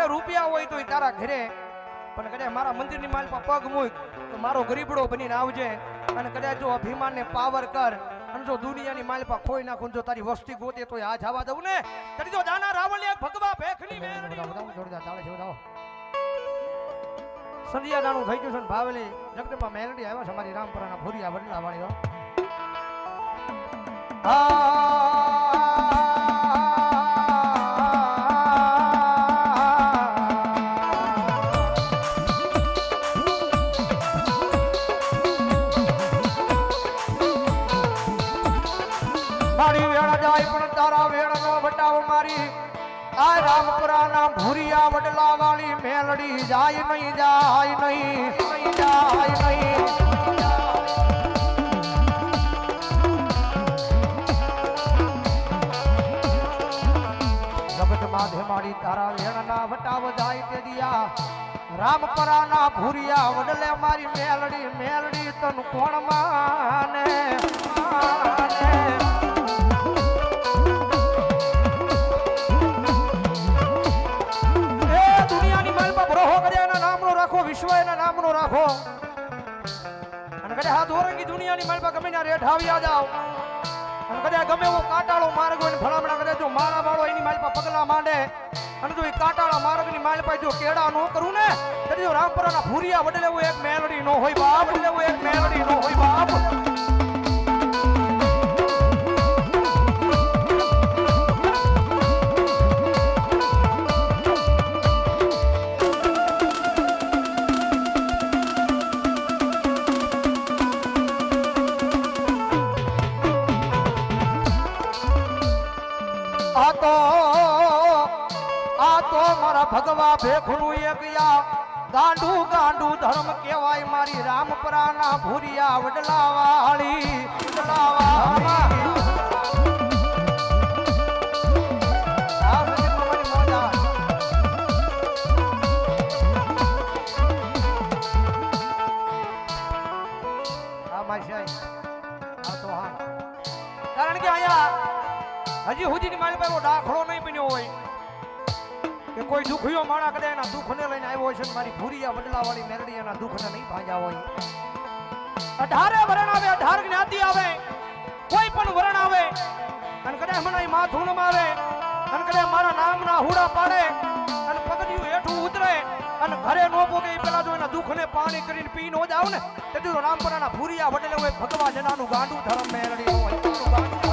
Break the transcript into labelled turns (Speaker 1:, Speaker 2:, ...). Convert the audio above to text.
Speaker 1: ભલે રૂપિયા હોય તો તારા ઘરે, પણ કદાચ મારા મંદિરની માલ પર પગ મૂક તો મારો ગરીબડો બનીને આવજે. અને કદાચ જો અભિમાનને પાવર કર અને જો દુનિયાની માલ પર ખોઈ નાખું, જો તારી વસ્તી ગોતે તો આ જવા દઉં ને. તારી જો દાના રાવલિયા ભગવા ભેખની મેરડી સંધિયા દાણું થઈ ગયું છે ને ભાવેલી જગદંબા મેલડી આવ્યા છે મારી રામપરાના ભૂરિયા વડલા વાળીઓ. મારી વેણ જાય પણ તારા વેણ નો વટાવ મારી આ રામપુરાના ભૂરિયા વડલા વાળી મેલડી જાય નહીં, જાય નહીં, જાય નહીં. જગત માધે મારી તારા વેણના વટાવ જાય તે દિયા રામપરાના ભૂરિયા વડલે મારી મેલડી, મેલડી તન કોણ માને, માને. વિશ્વ એના નામનો રાખો અને કદાચ હાથ ઓરંગી દુનિયાની માલ પર ગમે ના રેઠ આવ્યા જાવ અને કદાચ ગમે એવો કાટાળો માર્ગ હોય ને ભલામણા કદાચ જો મારા વાળો એની માલ પર પગલા માંડે અને જો એ કાટાળા માર્ગની માલ પર જો કેડા ન કરું ને તો જો રામપરાના ભૂરિયા વડલે એવું એક મેલડી નો હોય બાપ, વડલે એવું એક મેલડી નો હોય બાપ. આ તો મારા ભગવા ભેખનું એક યા ગાંડું ગાંડું ધર્મ કહેવાય મારી રામપરાના ભૂરિયા વડલા વાળી, વડલા વાળી. કારણ કે અહીંયા હજી હુજીની મારી પાસે દાખલો નહીં બન્યો હોય કે કોઈ દુખિયો માણા કદાચ એના દુઃખને લઈને આવ્યો હોય છે. મારી ભૂરિયા વડલા વાળી મેરડી એના દુઃખને નહીં ભાંજ્યા હોય. 18 વરણ આવે, 18 જ્ઞાતિ આવે, કોઈ પણ વરણ આવે અને કદાચ મને માથું ન મારે અને કદાચ મારા નામના હુડા પાડે અને પગથિયું હેઠું ઉતરે અને ઘરે નો પોગે પેલા જો એના દુઃખને પાણી કરીને પી નો જાવ ને તે રામપરાના ભૂરિયા વડલે હોય ભગવા જનાનું ગાંડું ધર્મ મેરડી હોય.